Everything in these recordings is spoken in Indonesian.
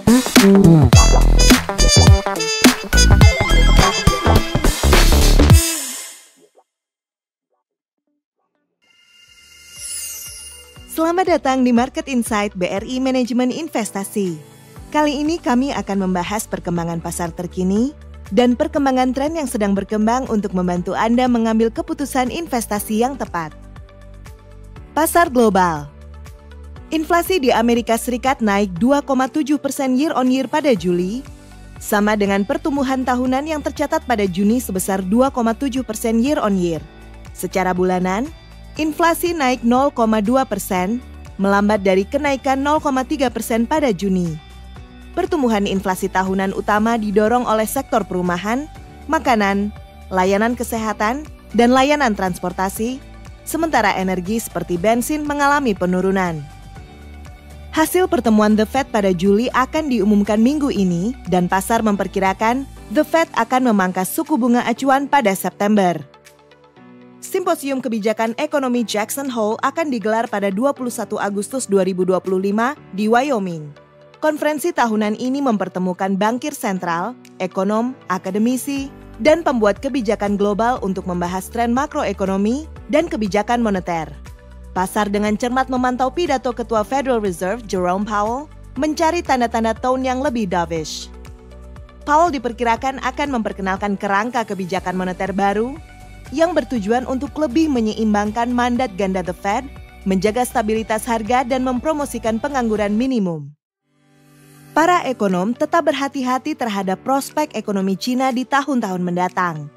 Selamat datang di Market Insight BRI Manajemen Investasi. Kali ini kami akan membahas perkembangan pasar terkini dan perkembangan tren yang sedang berkembang untuk membantu Anda mengambil keputusan investasi yang tepat. Pasar global. Inflasi di Amerika Serikat naik 2,7% year on year pada Juli, sama dengan pertumbuhan tahunan yang tercatat pada Juni sebesar 2,7% year on year. Secara bulanan, inflasi naik 0,2%, melambat dari kenaikan 0,3% pada Juni. Pertumbuhan inflasi tahunan utama didorong oleh sektor perumahan, makanan, layanan kesehatan, dan layanan transportasi, sementara energi seperti bensin mengalami penurunan. Hasil pertemuan The Fed pada Juli akan diumumkan minggu ini dan pasar memperkirakan The Fed akan memangkas suku bunga acuan pada September. Simposium Kebijakan Ekonomi Jackson Hole akan digelar pada 21 Agustus 2025 di Wyoming. Konferensi tahunan ini mempertemukan bankir sentral, ekonom, akademisi, dan pembuat kebijakan global untuk membahas tren makroekonomi dan kebijakan moneter. Pasar dengan cermat memantau pidato Ketua Federal Reserve Jerome Powell mencari tanda-tanda tone yang lebih dovish. Powell diperkirakan akan memperkenalkan kerangka kebijakan moneter baru yang bertujuan untuk lebih menyeimbangkan mandat ganda The Fed, menjaga stabilitas harga dan mempromosikan pengangguran minimum. Para ekonom tetap berhati-hati terhadap prospek ekonomi Cina di tahun-tahun mendatang.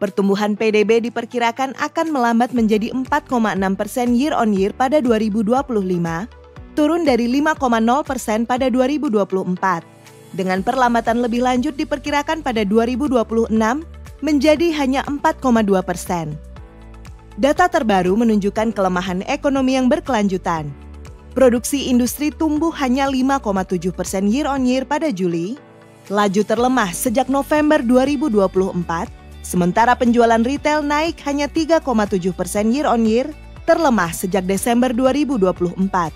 Pertumbuhan PDB diperkirakan akan melambat menjadi 4,6% year on year pada 2025, turun dari 5,0% pada 2024. Dengan perlambatan lebih lanjut diperkirakan pada 2026, menjadi hanya 4,2%. Data terbaru menunjukkan kelemahan ekonomi yang berkelanjutan. Produksi industri tumbuh hanya 5,7% year on year pada Juli, laju terlemah sejak November 2024, sementara penjualan retail naik hanya 3,7% year on year, terlemah sejak Desember 2024.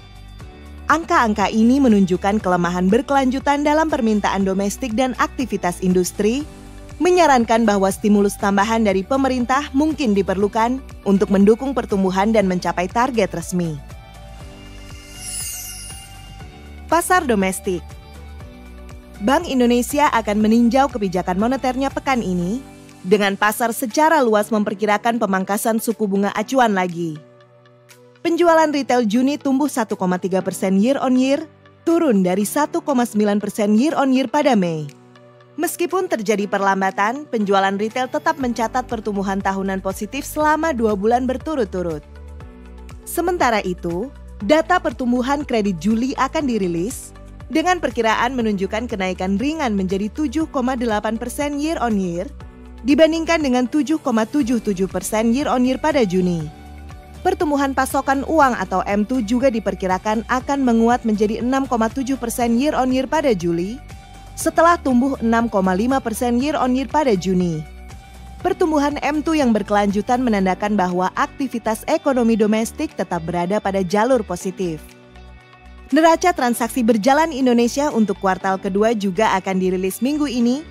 Angka-angka ini menunjukkan kelemahan berkelanjutan dalam permintaan domestik dan aktivitas industri, menyarankan bahwa stimulus tambahan dari pemerintah mungkin diperlukan untuk mendukung pertumbuhan dan mencapai target resmi. Pasar domestik. Bank Indonesia akan meninjau kebijakan moneternya pekan ini, dengan pasar secara luas memperkirakan pemangkasan suku bunga acuan lagi. Penjualan retail Juni tumbuh 1,3% year on year, turun dari 1,9% year on year pada Mei. Meskipun terjadi perlambatan, penjualan retail tetap mencatat pertumbuhan tahunan positif selama 2 bulan berturut-turut. Sementara itu, data pertumbuhan kredit Juli akan dirilis, dengan perkiraan menunjukkan kenaikan ringan menjadi 7,8% year on year, dibandingkan dengan 7,77% year on year pada Juni. Pertumbuhan pasokan uang atau M2 juga diperkirakan akan menguat menjadi 6,7% year on year pada Juli, setelah tumbuh 6,5% year on year pada Juni. Pertumbuhan M2 yang berkelanjutan menandakan bahwa aktivitas ekonomi domestik tetap berada pada jalur positif. Neraca transaksi berjalan Indonesia untuk kuartal kedua juga akan dirilis minggu ini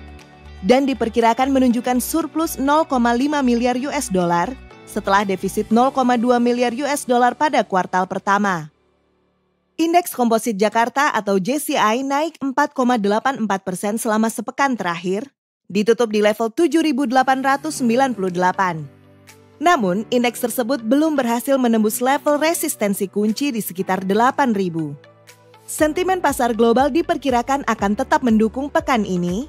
dan diperkirakan menunjukkan surplus 0,5 miliar US dollar setelah defisit 0,2 miliar US dollar pada kuartal pertama. Indeks Komposit Jakarta atau JCI naik 4,84% selama sepekan terakhir, ditutup di level 7.898. Namun, indeks tersebut belum berhasil menembus level resistensi kunci di sekitar 8.000. Sentimen pasar global diperkirakan akan tetap mendukung pekan ini,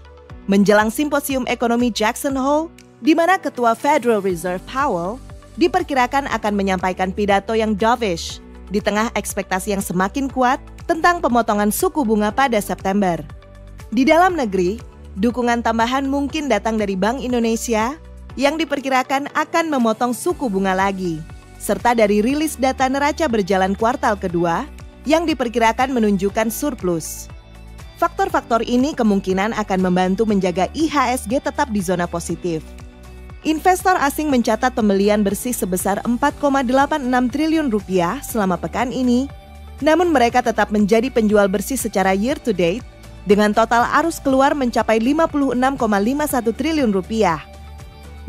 menjelang simposium ekonomi Jackson Hole, di mana Ketua Federal Reserve Powell diperkirakan akan menyampaikan pidato yang dovish, di tengah ekspektasi yang semakin kuat tentang pemotongan suku bunga pada September. Di dalam negeri, dukungan tambahan mungkin datang dari Bank Indonesia yang diperkirakan akan memotong suku bunga lagi, serta dari rilis data neraca berjalan kuartal kedua yang diperkirakan menunjukkan surplus. Faktor-faktor ini kemungkinan akan membantu menjaga IHSG tetap di zona positif. Investor asing mencatat pembelian bersih sebesar 4,86 triliun rupiah selama pekan ini, namun mereka tetap menjadi penjual bersih secara year to date dengan total arus keluar mencapai 56,51 triliun rupiah.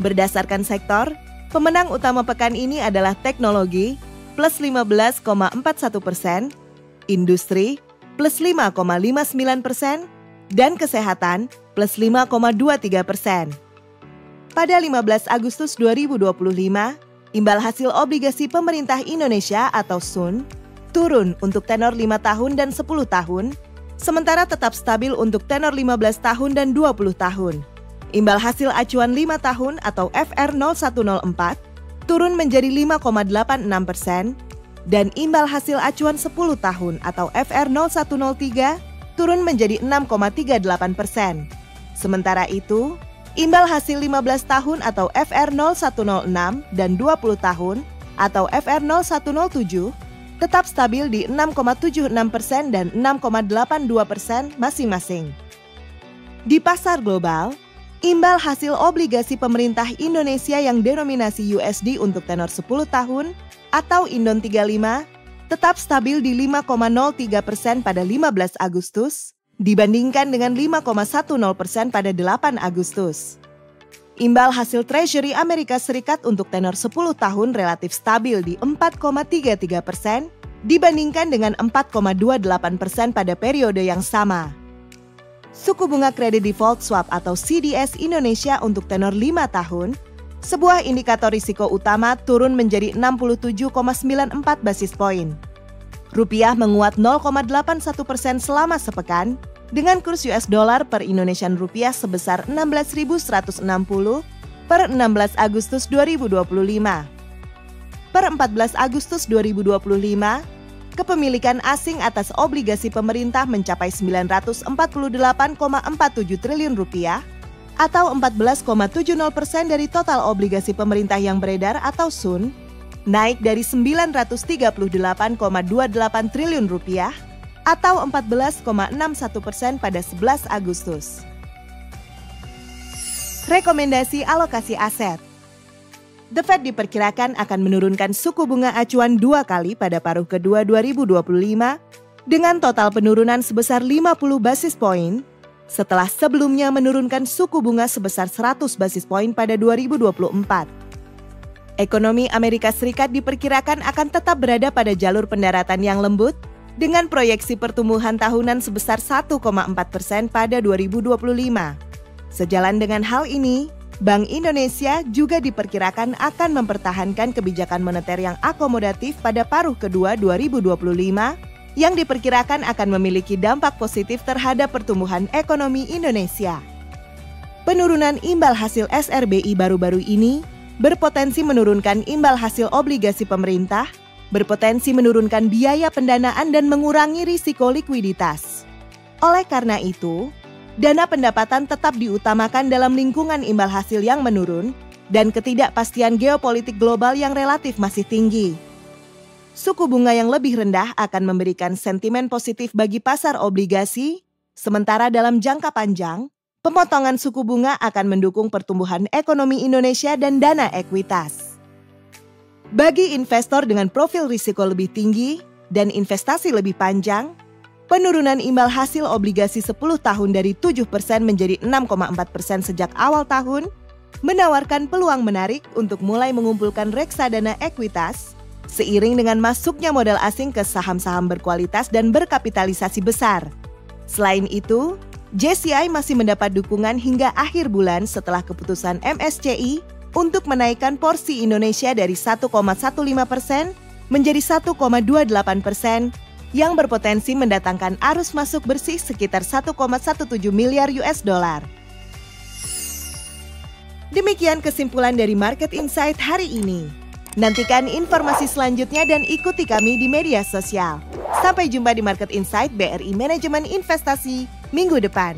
Berdasarkan sektor, pemenang utama pekan ini adalah teknologi plus 15,41%, industri plus 5,59%, dan kesehatan plus 5,23%. Pada 15 Agustus 2025, imbal hasil obligasi pemerintah Indonesia atau SUN turun untuk tenor 5 tahun dan 10 tahun, sementara tetap stabil untuk tenor 15 tahun dan 20 tahun. Imbal hasil acuan 5 tahun atau FR0104 turun menjadi 5,86%, dan imbal hasil acuan 10 tahun atau FR0103 turun menjadi 6,38%. Sementara itu, imbal hasil 15 tahun atau FR0106 dan 20 tahun atau FR0107 tetap stabil di 6,76% dan 6,82% masing-masing. Di pasar global, imbal hasil obligasi pemerintah Indonesia yang denominasi USD untuk tenor 10 tahun atau Indon 35 tetap stabil di 5,03% pada 15 Agustus dibandingkan dengan 5,10% pada 8 Agustus. Imbal hasil Treasury Amerika Serikat untuk tenor 10 tahun relatif stabil di 4,33% dibandingkan dengan 4,28% pada periode yang sama. Suku bunga kredit default swap atau CDS Indonesia untuk tenor 5 tahun, sebuah indikator risiko utama, turun menjadi 67,94 basis poin. Rupiah menguat 0,81% selama sepekan, dengan kurs US dollar per Indonesian rupiah sebesar 16.160 per 16 Agustus 2025. Per 14 Agustus 2025, kepemilikan asing atas obligasi pemerintah mencapai 948,47 triliun rupiah atau 14,70% dari total obligasi pemerintah yang beredar atau SUN, naik dari 938,28 triliun rupiah atau 14,61% pada 11 Agustus. Rekomendasi alokasi aset. The Fed diperkirakan akan menurunkan suku bunga acuan 2 kali pada paruh kedua 2025 dengan total penurunan sebesar 50 basis poin setelah sebelumnya menurunkan suku bunga sebesar 100 basis poin pada 2024. Ekonomi Amerika Serikat diperkirakan akan tetap berada pada jalur pendaratan yang lembut dengan proyeksi pertumbuhan tahunan sebesar 1,4% pada 2025. Sejalan dengan hal ini, Bank Indonesia juga diperkirakan akan mempertahankan kebijakan moneter yang akomodatif pada paruh kedua 2025 yang diperkirakan akan memiliki dampak positif terhadap pertumbuhan ekonomi Indonesia. Penurunan imbal hasil SRBI baru-baru ini berpotensi menurunkan imbal hasil obligasi pemerintah, berpotensi menurunkan biaya pendanaan dan mengurangi risiko likuiditas. Oleh karena itu, dana pendapatan tetap diutamakan dalam lingkungan imbal hasil yang menurun dan ketidakpastian geopolitik global yang relatif masih tinggi. Suku bunga yang lebih rendah akan memberikan sentimen positif bagi pasar obligasi, sementara dalam jangka panjang, pemotongan suku bunga akan mendukung pertumbuhan ekonomi Indonesia dan dana ekuitas. Bagi investor dengan profil risiko lebih tinggi dan investasi lebih panjang, penurunan imbal hasil obligasi 10 tahun dari 7% menjadi 6,4% sejak awal tahun menawarkan peluang menarik untuk mulai mengumpulkan reksadana ekuitas seiring dengan masuknya modal asing ke saham-saham berkualitas dan berkapitalisasi besar. Selain itu, JCI masih mendapat dukungan hingga akhir bulan setelah keputusan MSCI untuk menaikkan porsi Indonesia dari 1,15% menjadi 1,28%, yang berpotensi mendatangkan arus masuk bersih sekitar 1,17 miliar US dollar. Demikian kesimpulan dari Market Insight hari ini. Nantikan informasi selanjutnya dan ikuti kami di media sosial. Sampai jumpa di Market Insight BRI Manajemen Investasi minggu depan.